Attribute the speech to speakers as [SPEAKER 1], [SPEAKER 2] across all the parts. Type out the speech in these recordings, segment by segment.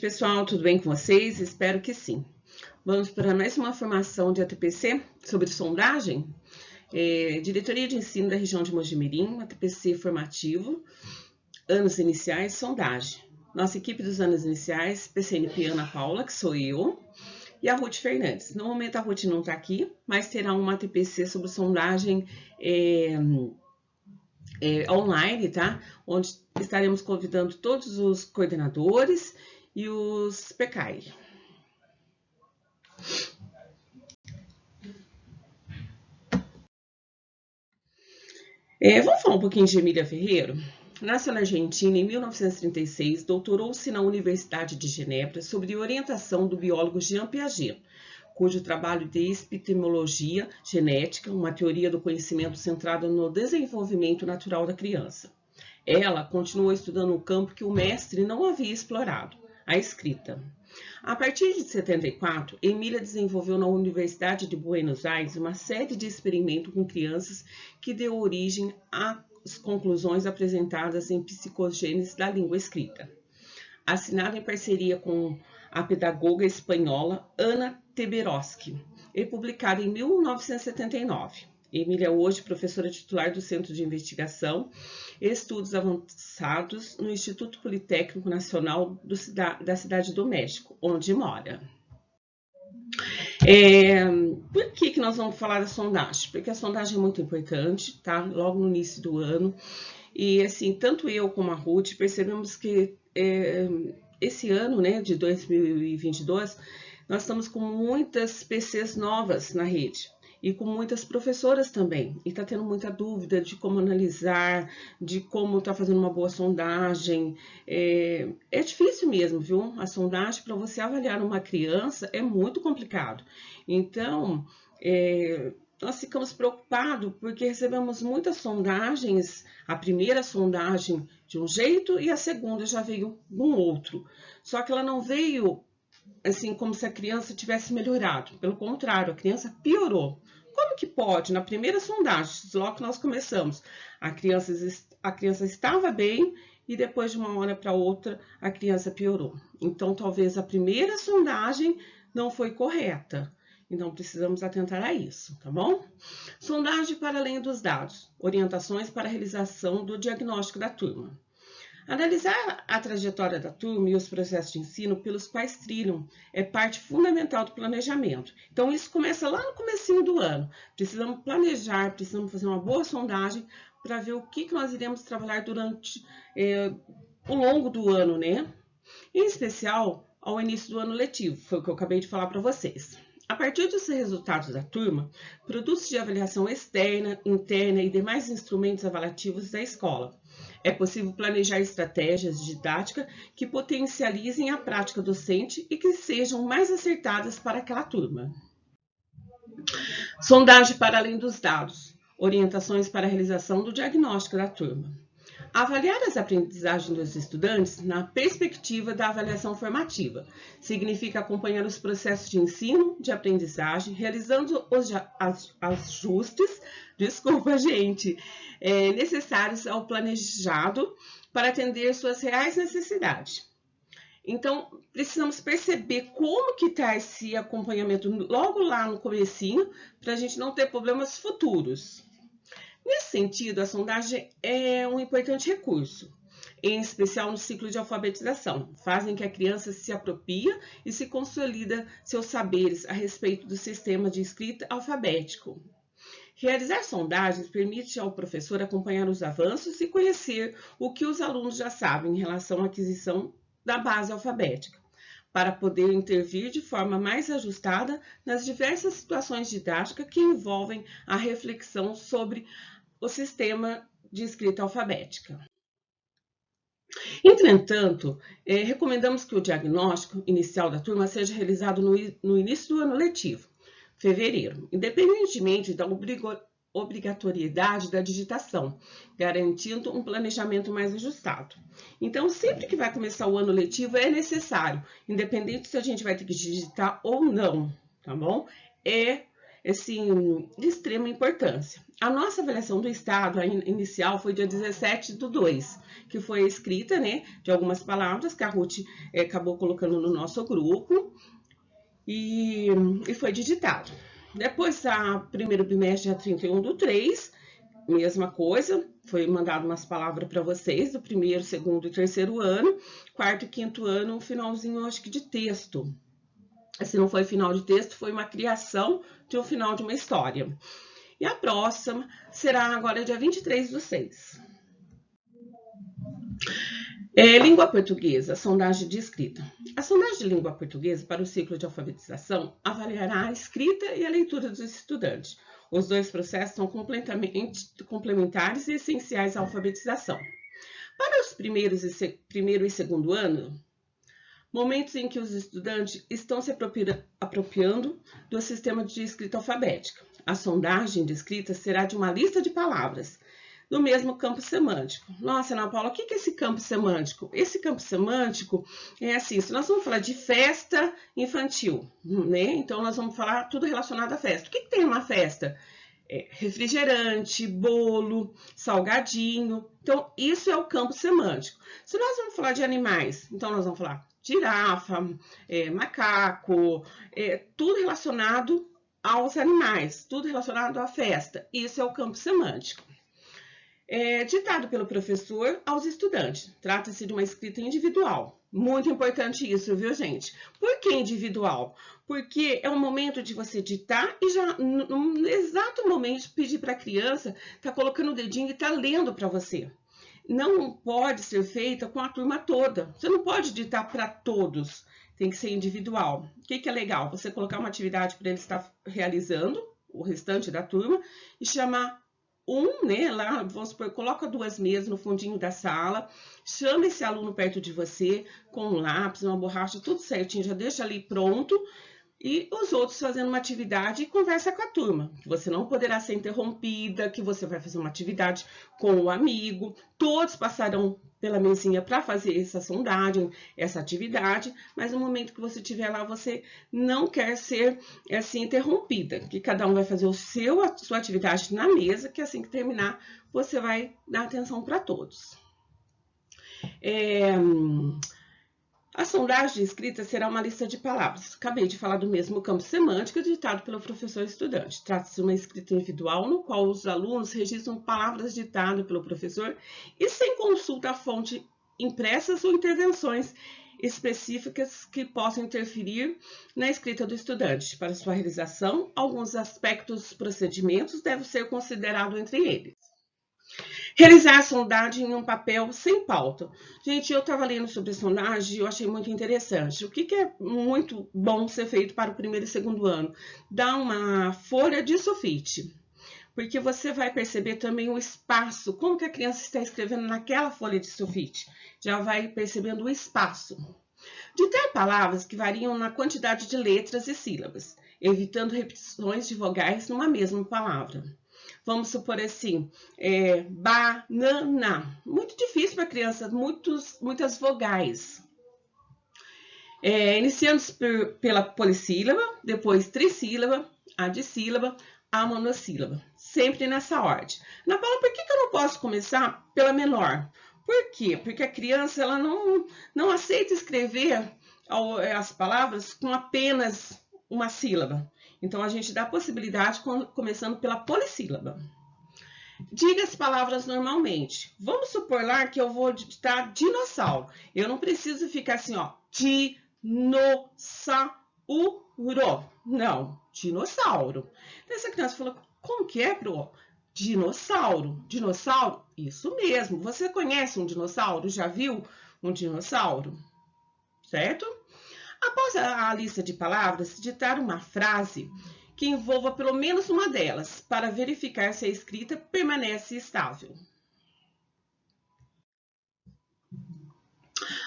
[SPEAKER 1] pessoal, tudo bem com vocês? Espero que sim. Vamos para mais uma formação de ATPC sobre sondagem. Diretoria de Ensino da região de Mojimirim, ATPC formativo, anos iniciais, sondagem. Nossa equipe dos anos iniciais, PCNP Ana Paula, que sou eu, e a Ruth Fernandes. No momento a Ruth não está aqui, mas terá uma ATPC sobre sondagem online, tá? Onde estaremos convidando todos os coordenadores e os PCAI. Vamos falar um pouquinho de Emília Ferreiro? Nasceu na Argentina em 1936, doutorou-se na Universidade de Genebra sob orientação do biólogo Jean Piaget, cujo trabalho de epistemologia genética, uma teoria do conhecimento centrada no desenvolvimento natural da criança. Ela continuou estudando um campo que o mestre não havia explorado, a escrita. A partir de 74, Emília desenvolveu na Universidade de Buenos Aires uma série de experimentos com crianças que deu origem às conclusões apresentadas em Psicogênese da língua escrita. Assinado em parceria com a pedagoga espanhola Ana Teberoski e publicado em 1979. Emília é hoje professora titular do Centro de Investigação e Estudos Avançados no Instituto Politécnico Nacional da Cidade do México, onde mora. Por que nós vamos falar da sondagem? Porque a sondagem é muito importante, tá? Logo no início do ano. E assim, tanto eu como a Ruth percebemos que esse ano, né, de 2022, nós estamos com muitas PCs novas na rede. E com muitas professoras também, e está tendo muita dúvida de como analisar, de como está fazendo uma boa sondagem. É difícil mesmo, viu? A sondagem, para você avaliar uma criança, é muito complicado. Então, nós ficamos preocupados porque recebemos muitas sondagens, a primeira sondagem de um jeito e a segunda já veio de um outro. Só que ela não veio assim como se a criança tivesse melhorado. Pelo contrário, a criança piorou. Como que pode? Na primeira sondagem, logo que nós começamos, a criança estava bem e depois de uma hora para outra a criança piorou. Então, talvez a primeira sondagem não foi correta. Então, precisamos atentar a isso, tá bom? Sondagem para além dos dados. Orientações para a realização do diagnóstico da turma. Analisar a trajetória da turma e os processos de ensino pelos quais trilham é parte fundamental do planejamento. Então, isso começa lá no comecinho do ano. Precisamos planejar, precisamos fazer uma boa sondagem para ver o que nós iremos trabalhar durante o longo do ano, né? Em especial, ao início do ano letivo, foi o que eu acabei de falar para vocês. A partir dos resultados da turma, produtos de avaliação externa, interna e demais instrumentos avaliativos da escola. É possível planejar estratégias de didática que potencializem a prática docente e que sejam mais acertadas para aquela turma. Sondagem para além dos dados. Orientações para a realização do diagnóstico da turma. Avaliar as aprendizagens dos estudantes na perspectiva da avaliação formativa. Significa acompanhar os processos de ensino, de aprendizagem, realizando os ajustes, necessários ao planejado para atender suas reais necessidades. Então, precisamos perceber como que está esse acompanhamento logo lá no comecinho, para a gente não ter problemas futuros. Nesse sentido, a sondagem é um importante recurso, em especial no ciclo de alfabetização. Fazem que a criança se aproprie e se consolida seus saberes a respeito do sistema de escrita alfabético. Realizar sondagens permite ao professor acompanhar os avanços e conhecer o que os alunos já sabem em relação à aquisição da base alfabética, para poder intervir de forma mais ajustada nas diversas situações didáticas que envolvem a reflexão sobre o sistema de escrita alfabética. Entretanto, recomendamos que o diagnóstico inicial da turma seja realizado no início do ano letivo, fevereiro, independentemente da obrigatoriedade da digitação, garantindo um planejamento mais ajustado. Então, sempre que vai começar o ano letivo, é necessário, independente se a gente vai ter que digitar ou não, tá bom? É assim, de extrema importância. A nossa avaliação do estado inicial foi dia 17/2, que foi a escrita, né, de algumas palavras que a Ruth acabou colocando no nosso grupo e foi digitado. Depois, primeiro bimestre, dia 31/3, mesma coisa, foi mandado umas palavras para vocês, do primeiro, segundo e terceiro ano, quarto e quinto ano, um finalzinho, acho que de texto. Se não foi final de texto, foi uma criação de um final de uma história. E a próxima será agora dia 23/6. Língua portuguesa, sondagem de escrita. A sondagem de língua portuguesa para o ciclo de alfabetização avaliará a escrita e a leitura dos estudantes. Os dois processos são completamente complementares e essenciais à alfabetização. Para os primeiro e segundo ano, momentos em que os estudantes estão se apropriando do sistema de escrita alfabética. A sondagem de escrita será de uma lista de palavras, no mesmo campo semântico. Nossa, Ana Paula, o que é esse campo semântico? Esse campo semântico é assim, se nós vamos falar de festa infantil, né? Então, nós vamos falar tudo relacionado à festa. O que tem numa festa? Refrigerante, bolo, salgadinho. Então, isso é o campo semântico. Se nós vamos falar de animais, então nós vamos falar girafa, macaco, tudo relacionado aos animais, tudo relacionado à festa. Isso é o campo semântico. Ditado pelo professor aos estudantes. Trata-se de uma escrita individual. Muito importante isso, viu, gente? Por que individual? Porque é o momento de você ditar e já, no exato momento, pedir para a criança estar colocando o dedinho e estar lendo para você. Não pode ser feita com a turma toda. Você não pode ditar para todos. Tem que ser individual. O que é legal? Você colocar uma atividade para ele estar realizando, o restante da turma, e chamar né, lá, vamos supor, coloca 2 mesas no fundinho da sala, chama esse aluno perto de você, com um lápis, uma borracha, tudo certinho, já deixa ali pronto, e os outros fazendo uma atividade e conversa com a turma, que você não poderá ser interrompida, que você vai fazer uma atividade com o amigo, todos passarão pela mesinha para fazer essa sondagem, essa atividade, mas no momento que você estiver lá, você não quer ser assim interrompida, que cada um vai fazer a sua atividade na mesa, que assim que terminar, você vai dar atenção para todos. A sondagem escrita será uma lista de palavras. Acabei de falar do mesmo campo semântico ditado pelo professor estudante. Trata-se de uma escrita individual no qual os alunos registram palavras ditadas pelo professor e sem consulta à fonte impressas ou intervenções específicas que possam interferir na escrita do estudante. Para sua realização, alguns aspectos procedimentos devem ser considerados entre eles. Realizar a sondagem em um papel sem pauta. Gente, eu estava lendo sobre a sondagem e eu achei muito interessante. O que é muito bom ser feito para o primeiro e segundo ano? Dar uma folha de sulfite, porque você vai perceber também o espaço, como que a criança está escrevendo naquela folha de sulfite. Já vai percebendo o espaço. Ditar palavras que variam na quantidade de letras e sílabas, evitando repetições de vogais numa mesma palavra. Vamos supor assim, banana. Muito difícil para a criança, muitas vogais. Iniciando pela polissílaba, depois trissílaba, adissílaba, a monossílaba. Sempre nessa ordem. Ana Paula, por que eu não posso começar pela menor? Por quê? Porque a criança ela não aceita escrever as palavras com apenas uma sílaba. Então, a gente dá a possibilidade começando pela polissílaba. Diga as palavras normalmente. Vamos supor lá que eu vou digitar dinossauro. Eu não preciso ficar assim, ó. Dinossauro. Não, dinossauro. Então, essa criança falou, como que é, pro? Dinossauro. Dinossauro? Isso mesmo. Você conhece um dinossauro? Já viu um dinossauro? Certo? Após a lista de palavras, ditar uma frase que envolva pelo menos uma delas, para verificar se a escrita permanece estável.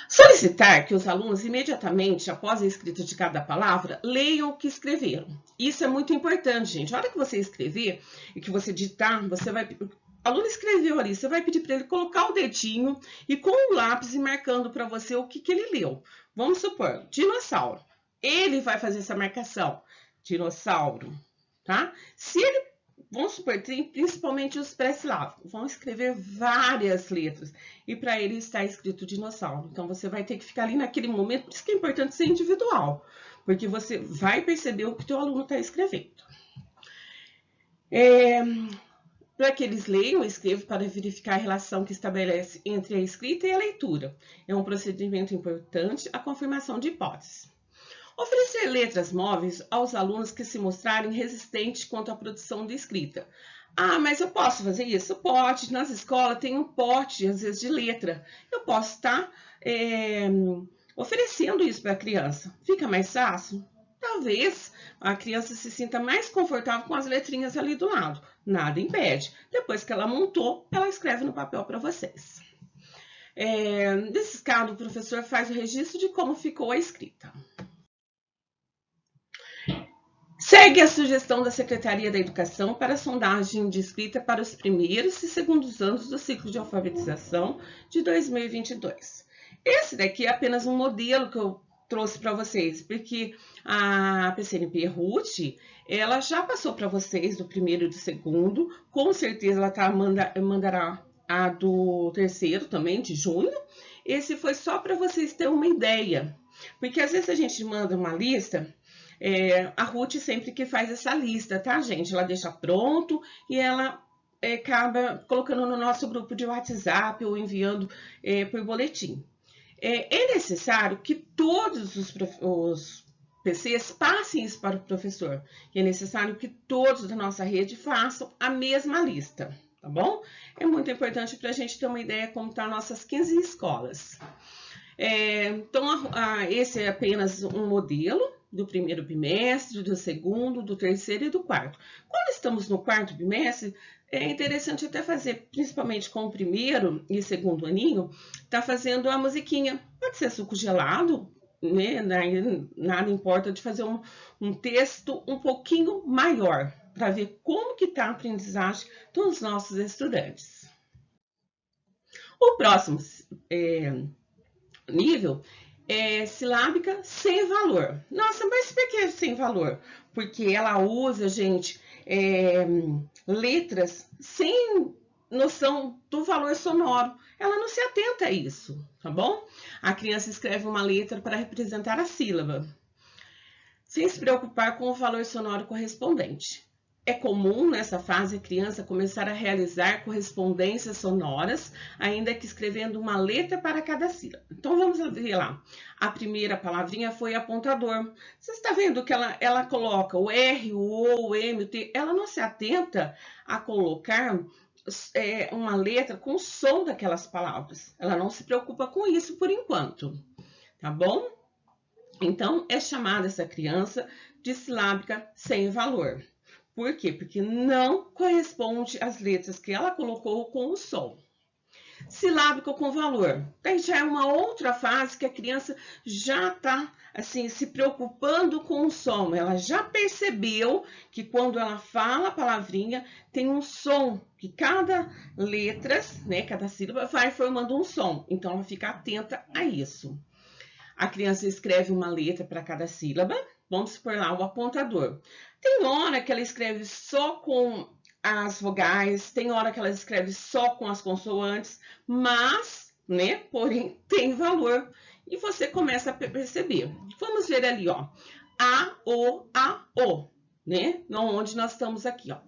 [SPEAKER 1] Solicitar que os alunos, imediatamente após a escrita de cada palavra, leiam o que escreveram. Isso é muito importante, gente. A hora que você escrever e que você ditar, você vai... O aluno escreveu ali, você vai pedir para ele colocar o dedinho e com o lápis e marcando para você o que ele leu. Vamos supor, dinossauro. Ele vai fazer essa marcação. Dinossauro, tá? Se ele, vamos supor, tem principalmente os pré-silábicos, vão escrever várias letras, e para ele está escrito dinossauro. Então, você vai ter que ficar ali naquele momento, por isso que é importante ser individual, porque você vai perceber o que o teu aluno está escrevendo. Para que eles leiam, escrevo para verificar a relação que estabelece entre a escrita e a leitura. É um procedimento importante a confirmação de hipóteses. Oferecer letras móveis aos alunos que se mostrarem resistentes quanto à produção de escrita. Ah, mas eu posso fazer isso? Pode. Nas escolas tem um pote, às vezes, de letra. Eu posso estar oferecendo isso para a criança. Fica mais fácil? Talvez a criança se sinta mais confortável com as letrinhas ali do lado. Nada impede. Depois que ela montou, ela escreve no papel para vocês. Nesse caso, o professor faz o registro de como ficou a escrita. Segue a sugestão da Secretaria da Educação para a sondagem de escrita para os primeiros e segundos anos do ciclo de alfabetização de 2022. Esse daqui é apenas um modelo que eu trouxe para vocês, porque a PCNP RUT, ela já passou para vocês do primeiro e do segundo, com certeza ela mandará a do terceiro também, de junho. Esse foi só para vocês terem uma ideia, porque às vezes a gente manda uma lista, a Ruth sempre que faz essa lista, tá, gente? Ela deixa pronto e ela acaba colocando no nosso grupo de WhatsApp ou enviando por boletim. É necessário que todos os PCs passem isso para o professor. E é necessário que todos da nossa rede façam a mesma lista, tá bom? É muito importante para a gente ter uma ideia como estão nossas 15 escolas. Então, esse é apenas um modelo do primeiro bimestre, do segundo, do terceiro e do quarto. Quando estamos no quarto bimestre, é interessante até fazer, principalmente com o primeiro e segundo aninho, tá fazendo a musiquinha. Pode ser suco gelado, né? Nada importa de fazer um texto um pouquinho maior, para ver como que tá a aprendizagem dos nossos estudantes. O próximo nível é silábica sem valor. Nossa, mas por que sem valor? Porque ela usa, gente, letras sem noção do valor sonoro. Ela não se atenta a isso, tá bom? A criança escreve uma letra para representar a sílaba, sem se preocupar com o valor sonoro correspondente. É comum nessa fase a criança começar a realizar correspondências sonoras, ainda que escrevendo uma letra para cada sílaba. Então vamos ver lá. A primeira palavrinha foi apontador. Você está vendo que ela coloca o R, o O, o M, o T. Ela não se atenta a colocar uma letra com o som daquelas palavras. Ela não se preocupa com isso por enquanto, tá bom? Então é chamada essa criança de silábica sem valor. Por quê? Porque não corresponde às letras que ela colocou com o som. Silábico com valor. Daí já é uma outra fase que a criança já está assim, se preocupando com o som. Ela já percebeu que quando ela fala a palavrinha, tem um som, que cada letra, né, cada sílaba vai formando um som. Então, ela fica atenta a isso. A criança escreve uma letra para cada sílaba. Vamos supor lá, o apontador. Tem hora que ela escreve só com as vogais, tem hora que ela escreve só com as consoantes, mas, né, porém, tem valor. E você começa a perceber. Vamos ver ali, ó. A, O, né? Onde nós estamos aqui, ó.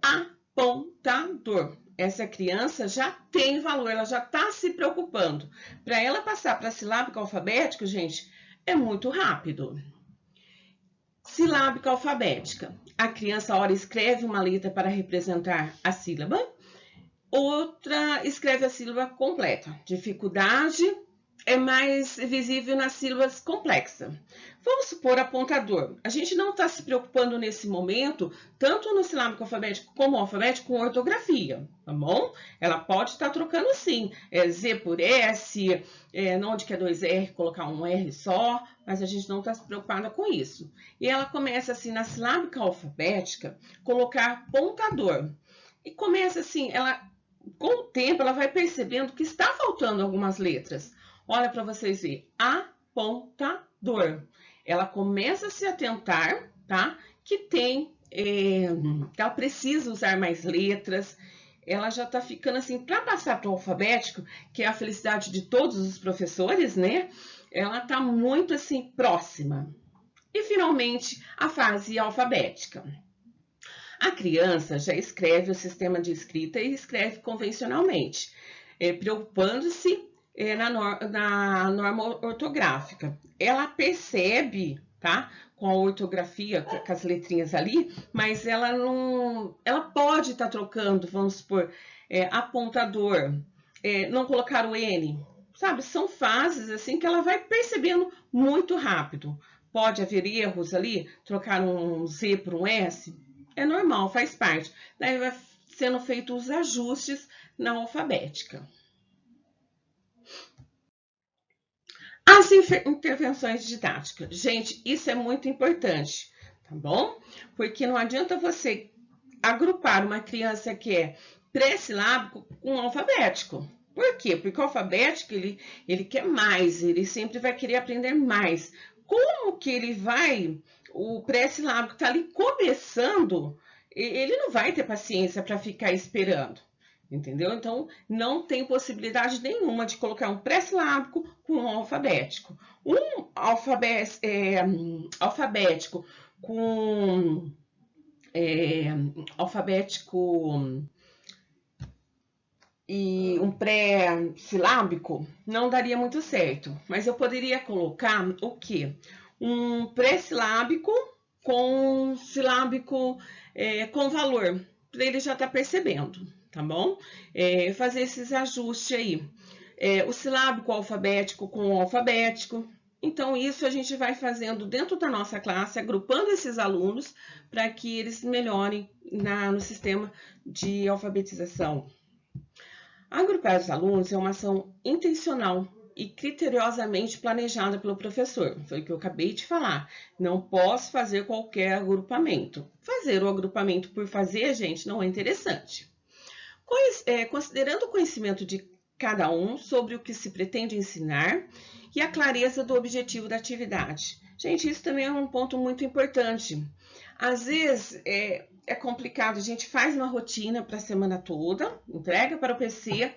[SPEAKER 1] Apontador. Essa criança já tem valor, ela já está se preocupando. Para ela passar para silábico alfabético, gente, é muito rápido. Silábica alfabética. A criança, ora, escreve uma letra para representar a sílaba, outra escreve a sílaba completa. Dificuldade é mais visível nas sílabas complexas. Vamos supor apontador. A gente não está se preocupando nesse momento, tanto no silábico alfabético como alfabético, com ortografia, tá bom? Ela pode estar trocando sim, Z por S, onde que é 2R, colocar um R só, mas a gente não está se preocupada com isso. E ela começa assim, na silábica alfabética, colocar pontador. E começa assim, com o tempo, ela vai percebendo que está faltando algumas letras. Olha para vocês verem, apontador. Ela começa a se atentar, tá? Que tem ela precisa usar mais letras, ela já está ficando assim, para passar para o alfabético, que é a felicidade de todos os professores, né? Ela está muito assim próxima. E finalmente a fase alfabética. A criança já escreve o sistema de escrita e escreve convencionalmente, preocupando-se na norma ortográfica. Ela percebe, tá? Com a ortografia, com as letrinhas ali, mas ela não. Ela pode estar trocando, vamos supor, apontador, não colocar o N. Sabe, são fases assim que ela vai percebendo muito rápido. Pode haver erros ali, trocar um Z por um S, é normal, faz parte. Daí vai sendo feitos os ajustes na alfabética. As intervenções didáticas. Gente, isso é muito importante, tá bom? Porque não adianta você agrupar uma criança que é pré-silábico com alfabético. Por quê? Porque o alfabético, ele quer mais, ele sempre vai querer aprender mais. Como que ele vai, o pré-silábico está ali começando, ele não vai ter paciência para ficar esperando. Entendeu? Então, não tem possibilidade nenhuma de colocar um pré-silábico com um alfabético. Um alfabético com alfabético e um pré-silábico não daria muito certo. Mas eu poderia colocar o quê? Um pré-silábico com um silábico com valor, para ele já estar percebendo, tá bom? Fazer esses ajustes aí. O silábico alfabético com o alfabético. Então, isso a gente vai fazendo dentro da nossa classe, agrupando esses alunos para que eles melhorem no sistema de alfabetização. Agrupar os alunos é uma ação intencional e criteriosamente planejada pelo professor. Foi o que eu acabei de falar. Não posso fazer qualquer agrupamento. Fazer o agrupamento por fazer, gente, não é interessante. Considerando o conhecimento de cada um sobre o que se pretende ensinar e a clareza do objetivo da atividade. Gente, isso também é um ponto muito importante. Às vezes é complicado, a gente faz uma rotina para a semana toda, entrega para o PC,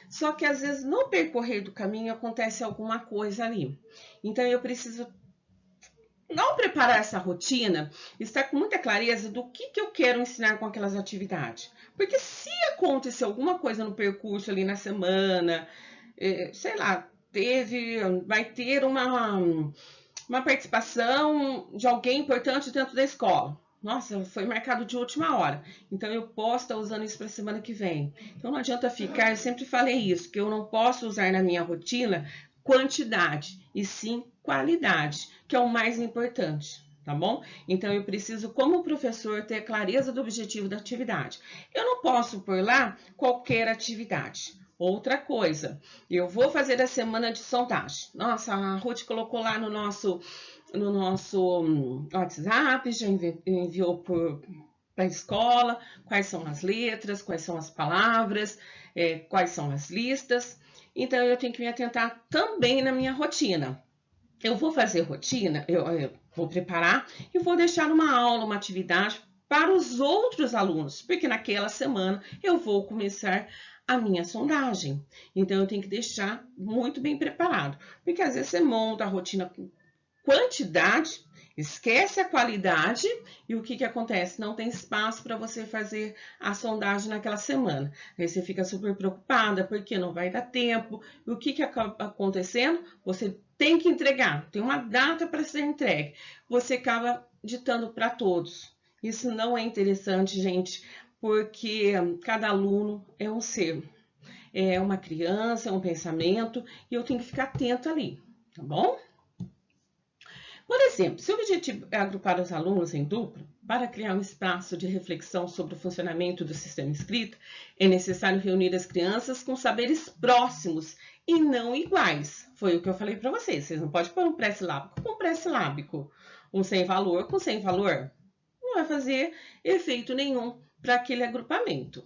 [SPEAKER 1] só que às vezes no percorrer do caminho acontece alguma coisa ali. Então eu preciso, ao preparar essa rotina, estar com muita clareza do que eu quero ensinar com aquelas atividades. Porque se acontecer alguma coisa no percurso ali na semana, sei lá, vai ter uma participação de alguém importante dentro da escola. Nossa, foi marcado de última hora. Então, eu posso estar usando isso para a semana que vem. Então, não adianta ficar, eu sempre falei isso, que eu não posso usar na minha rotina quantidade, e sim qualidade, que é o mais importante, tá bom? Então, eu preciso, como professor, ter clareza do objetivo da atividade. Eu não posso pôr lá qualquer atividade. Outra coisa, eu vou fazer a semana de sondagem. Nossa, a Ruth colocou lá no nosso WhatsApp, já enviou para a escola quais são as letras, quais são as palavras, quais são as listas. Então, eu tenho que me atentar também na minha rotina. Eu vou fazer rotina, eu vou preparar e vou deixar uma aula, uma atividade para os outros alunos, porque naquela semana eu vou começar a minha sondagem. Então, eu tenho que deixar muito bem preparado, porque às vezes você monta a rotina com quantidade, esquece a qualidade e o que acontece? Não tem espaço para você fazer a sondagem naquela semana. Aí você fica super preocupada porque não vai dar tempo. E o que acaba acontecendo? Você tem que entregar, tem uma data para ser entregue. Você acaba ditando para todos. Isso não é interessante, gente, porque cada aluno é um ser. É uma criança, é um pensamento, e eu tenho que ficar atento ali, tá bom? Por exemplo, se o objetivo é agrupar os alunos em dupla, para criar um espaço de reflexão sobre o funcionamento do sistema escrito, é necessário reunir as crianças com saberes próximos e não iguais. Foi o que eu falei para vocês. Vocês não podem pôr um pré-silábico com pré-silábico, um sem valor com sem valor. Não vai fazer efeito nenhum para aquele agrupamento,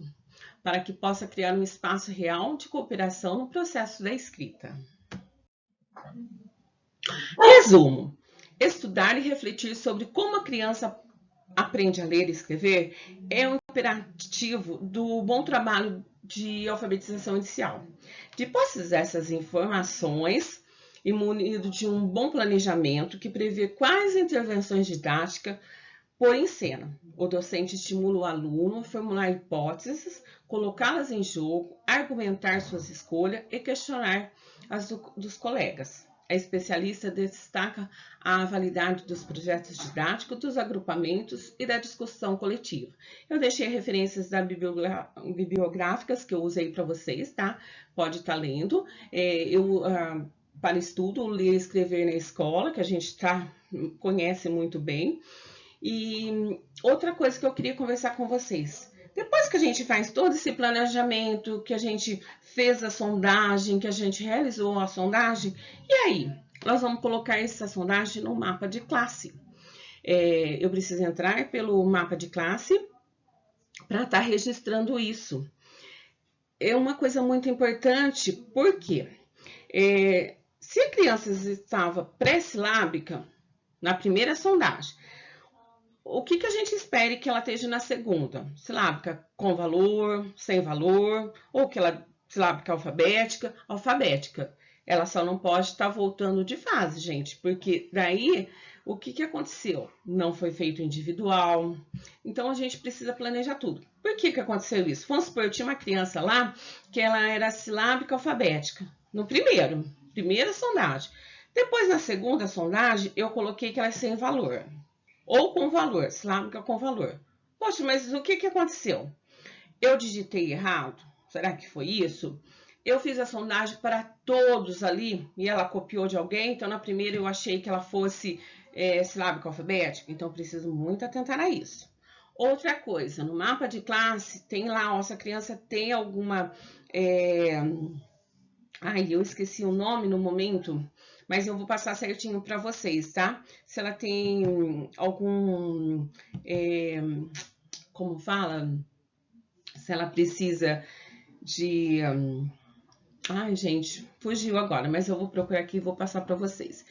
[SPEAKER 1] para que possa criar um espaço real de cooperação no processo da escrita. Resumo. Estudar e refletir sobre como a criança aprende a ler e escrever é um imperativo do bom trabalho de alfabetização inicial. Depois dessas informações e munido de um bom planejamento que prevê quais intervenções didáticas pôr em cena. O docente estimula o aluno a formular hipóteses, colocá-las em jogo, argumentar suas escolhas e questionar as dos colegas. A especialista destaca a validade dos projetos didáticos, dos agrupamentos e da discussão coletiva. Eu deixei referências da bibliográficas que eu usei para vocês, tá? Pode estar lendo. Para estudo, ler e escrever na escola, que a gente conhece muito bem. E outra coisa que eu queria conversar com vocês. Depois que a gente faz todo esse planejamento, que a gente fez a sondagem, que a gente realizou a sondagem, e aí? Nós vamos colocar essa sondagem no mapa de classe. Eu preciso entrar pelo mapa de classe para estar registrando isso. É uma coisa muito importante, porque se a criança estava pré-silábica na primeira sondagem, o que a gente espere que ela esteja na segunda? Silábica com valor, sem valor, ou que ela silábica alfabética? Alfabética. Ela só não pode estar voltando de fase, gente, porque daí o que aconteceu? Não foi feito individual, então a gente precisa planejar tudo. Por que aconteceu isso? Vamos supor, eu tinha uma criança lá que ela era silábica alfabética, no primeira sondagem. Depois, na segunda sondagem, eu coloquei que ela é sem valor. Ou com valor, silábica com valor. Poxa, mas o que aconteceu? Eu digitei errado? Será que foi isso? Eu fiz a sondagem para todos ali e ela copiou de alguém, então na primeira eu achei que ela fosse silábica alfabética, então preciso muito atentar a isso. Outra coisa, no mapa de classe tem lá, essa criança tem alguma... eu esqueci o nome no momento, mas eu vou passar certinho para vocês, tá? Se ela tem algum... como fala? Se ela precisa de... gente, fugiu agora, mas eu vou procurar aqui e vou passar para vocês.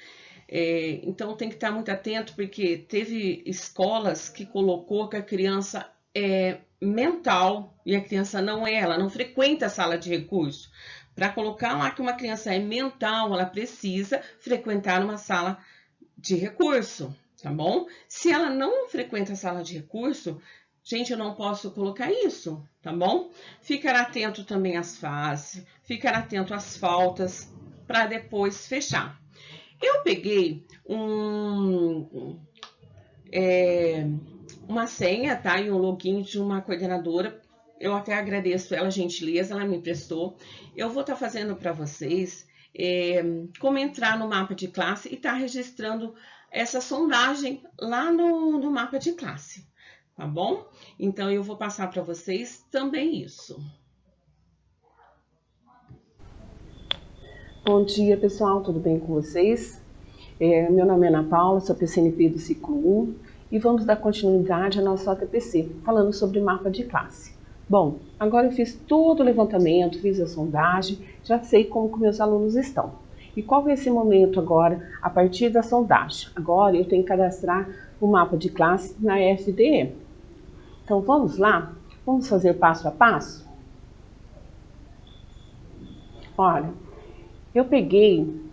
[SPEAKER 1] Então tem que estar muito atento, porque teve escolas que colocou que a criança é mental e a criança não é, ela não frequenta a sala de recurso. Para colocar lá que uma criança é mental, ela precisa frequentar uma sala de recurso, tá bom? Se ela não frequenta a sala de recurso, gente, eu não posso colocar isso, tá bom? Ficar atento também às fases, ficar atento às faltas, para depois fechar. Eu peguei uma senha, tá? E um login de uma coordenadora. Eu até agradeço ela, a gentileza, ela me emprestou. Eu vou estar fazendo para vocês como entrar no mapa de classe e estar registrando essa sondagem lá no mapa de classe, tá bom? Então, eu vou passar para vocês também isso.
[SPEAKER 2] Bom dia, pessoal, tudo bem com vocês? Meu nome é Ana Paula, sou PCNP do ciclo 1 e vamos dar continuidade ao nosso ATPC, falando sobre mapa de classe. Bom, agora eu fiz todo o levantamento, fiz a sondagem, já sei como que meus alunos estão. E qual é esse momento agora, a partir da sondagem? Agora eu tenho que cadastrar o mapa de classe na FDE. Então vamos lá? Vamos fazer passo a passo? Olha, eu peguei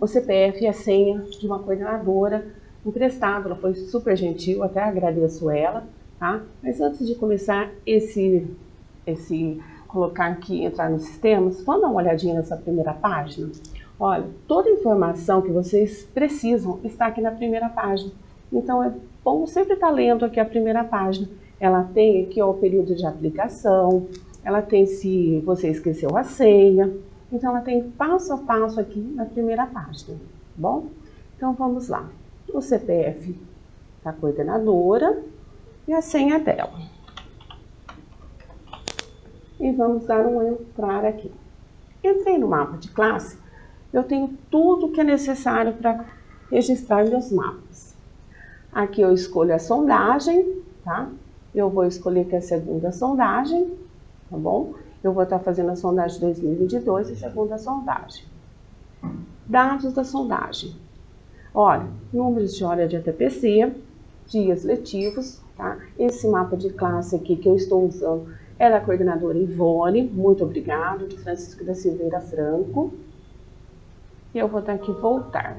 [SPEAKER 2] o CPF e a senha de uma coordenadora emprestado, ela foi super gentil, até agradeço ela, tá? Mas antes de começar colocar aqui, entrar nos sistemas, vamos dar uma olhadinha nessa primeira página? Olha, toda a informação que vocês precisam está aqui na primeira página. Então é bom sempre estar lendo aqui a primeira página. Ela tem aqui o período de aplicação, ela tem se você esqueceu a senha. Então ela tem passo a passo aqui na primeira página, tá bom? Então vamos lá. O CPF da coordenadora e a senha dela. E vamos dar um entrar aqui. Entrei no mapa de classe, eu tenho tudo que é necessário para registrar meus mapas. Aqui eu escolho a sondagem, tá? Eu vou escolher que é a segunda sondagem, tá bom? Eu vou estar fazendo a sondagem 2022 e segunda sondagem. Dados da sondagem. Olha, números de hora de ATPC, dias letivos, tá? Esse mapa de classe aqui que eu estou usando é da coordenadora Ivone, muito obrigado, de Francisco da Silveira Franco. E eu vou dar aqui voltar.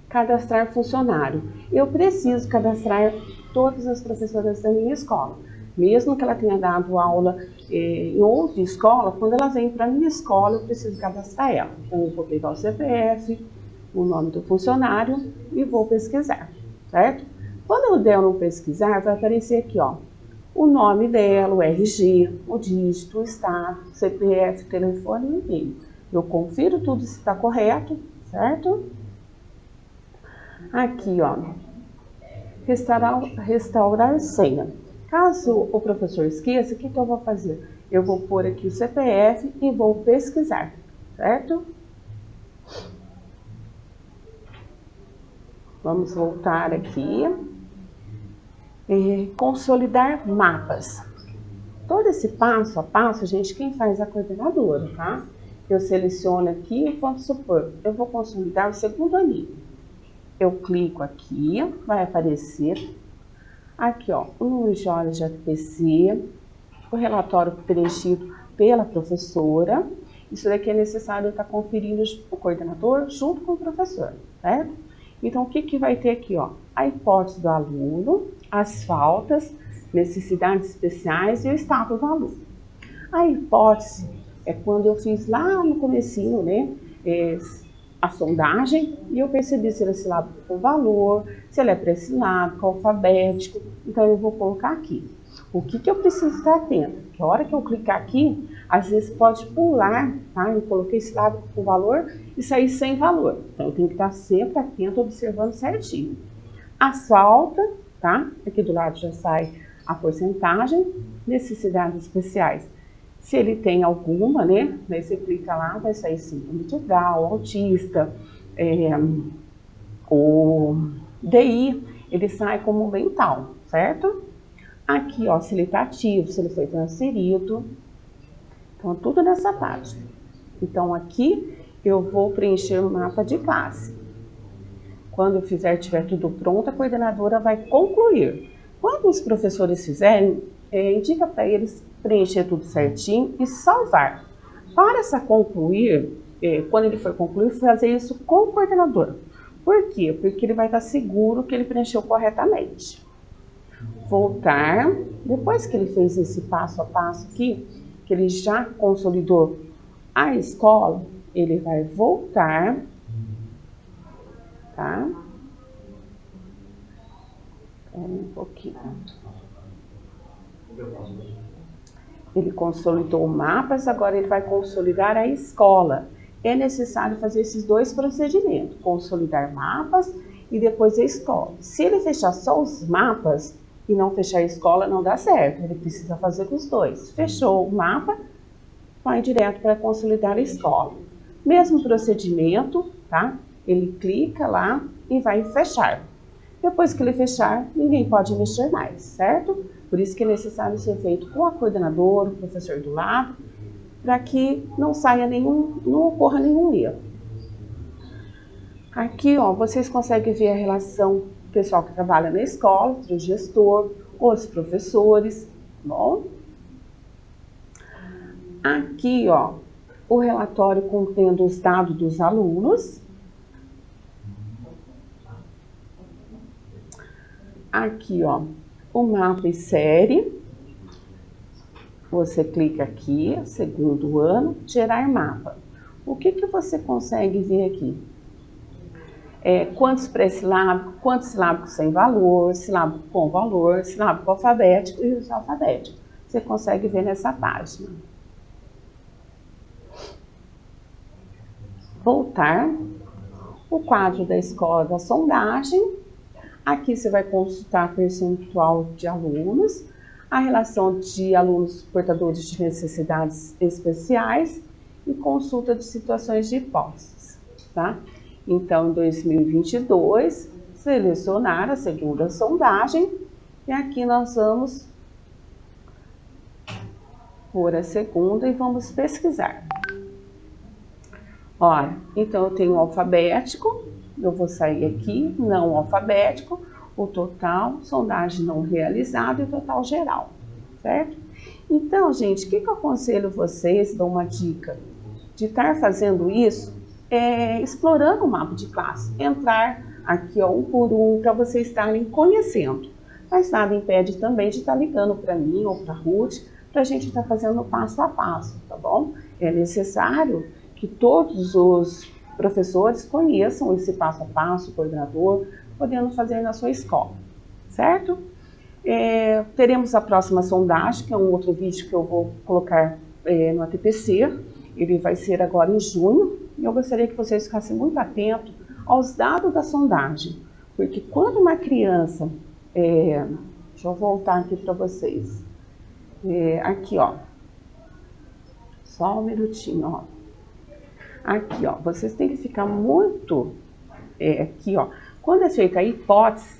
[SPEAKER 2] Cadastrar funcionário. Eu preciso cadastrar todas as professoras da minha escola. Mesmo que ela tenha dado aula em outra escola, quando ela vem para a minha escola, eu preciso cadastrar ela. Então, eu vou pegar o CPF, o nome do funcionário e vou pesquisar, certo? Quando eu der no pesquisar, vai aparecer aqui, ó, o nome dela, o RG, o dígito, o estado, CPF, telefone e e-mail. Eu confiro tudo se está correto, certo? Aqui, ó, restaurar senha. Caso o professor esqueça, o que eu vou fazer? Eu vou pôr aqui o CPF e vou pesquisar, certo? Vamos voltar aqui. Consolidar mapas. Todo esse passo a passo, gente, quem faz é a coordenadora, tá? Eu seleciono aqui, vamos supor, eu vou consolidar o segundo nível. Eu clico aqui, vai aparecer aqui, ó, o número de horas de APC, o relatório preenchido pela professora. Isso daqui é necessário estar conferindo o coordenador junto com o professor, certo? Então, o que vai ter aqui, ó? A hipótese do aluno, as faltas, necessidades especiais e o estado do aluno. A hipótese é quando eu fiz lá no comecinho, né, a sondagem e eu percebi se ele é silábico com valor, se ele é pré-silábico, alfabético. Então, eu vou colocar aqui. O que eu preciso estar atento? Que a hora que eu clicar aqui, às vezes pode pular, tá? Eu coloquei silábico com valor e sair sem valor. Então, eu tenho que estar sempre atento, observando certinho. As faltas, tá? Aqui do lado já sai a porcentagem. Necessidades especiais. Se ele tem alguma, né? Daí você clica lá, vai sair síndrome de Down, autista, o DI, ele sai como mental, certo? Aqui, ó, se ele está ativo, se ele foi transferido. Então, tudo nessa página. Então, aqui eu vou preencher o mapa de classe. Quando eu tiver tudo pronto, a coordenadora vai concluir. Quando os professores fizerem, indica para eles preencher tudo certinho e salvar. Para essa concluir, quando ele for concluir, fazer isso com o coordenador. Por quê? Porque ele vai estar seguro que ele preencheu corretamente. Voltar, depois que ele fez esse passo a passo aqui, que ele já consolidou a escola, ele vai voltar, tá? Um pouquinho. Ele consolidou mapas, agora ele vai consolidar a escola. É necessário fazer esses dois procedimentos, consolidar mapas e depois a escola. Se ele fechar só os mapas e não fechar a escola, não dá certo. Ele precisa fazer os dois. Fechou o mapa, vai direto para consolidar a escola. Mesmo procedimento, tá? Ele clica lá e vai fechar. Depois que ele fechar, ninguém pode mexer mais, certo? Por isso que é necessário ser feito com a coordenadora, o professor do lado, para que não ocorra nenhum erro. Aqui, ó, vocês conseguem ver a relação do pessoal que trabalha na escola, o gestor, os professores, bom? Aqui, ó, o relatório contendo os dados dos alunos. Aqui, ó, o mapa e série. Você clica aqui, segundo ano, gerar mapa. O que você consegue ver aqui? Quantos pré-silábicos, quantos silábicos sem valor, silábico com valor, silábico alfabético e os alfabéticos. Você consegue ver nessa página. Voltar. O quadro da escola da sondagem. Aqui você vai consultar percentual de alunos, a relação de alunos portadores de necessidades especiais e consulta de situações de hipóteses, tá? Então, em 2022, selecionar a segunda sondagem e aqui nós vamos pôr a segunda e vamos pesquisar. Olha, então eu tenho o alfabético, eu vou sair aqui, não alfabético, o total, sondagem não realizada e o total geral, certo? Então, gente, o que eu aconselho vocês, dou uma dica, de estar fazendo isso, explorando o mapa de classe, entrar aqui ó, um por um, para vocês estarem conhecendo. Mas nada impede também de estar ligando para mim ou para a Ruth, para a gente estar fazendo passo a passo, tá bom? É necessário que todos os professores conheçam esse passo a passo, o coordenador, podendo fazer na sua escola, certo? Teremos a próxima sondagem, que é um outro vídeo que eu vou colocar no ATPC, ele vai ser agora em junho, e eu gostaria que vocês ficassem muito atentos aos dados da sondagem, porque quando uma criança, deixa eu voltar aqui para vocês, aqui ó, só um minutinho, ó, aqui ó, vocês têm que ficar muito, aqui ó, quando é feita a hipótese,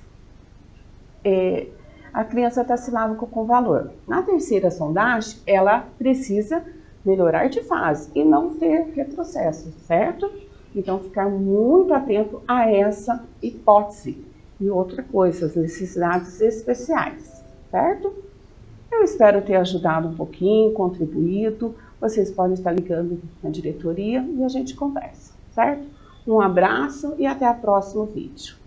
[SPEAKER 2] a criança está silábica com valor. Na terceira sondagem, ela precisa melhorar de fase e não ter retrocesso, certo? Então, ficar muito atento a essa hipótese. E outra coisa, as necessidades especiais, certo? Eu espero ter ajudado um pouquinho, contribuído. Vocês podem estar ligando na diretoria e a gente conversa, certo? Um abraço e até o próximo vídeo.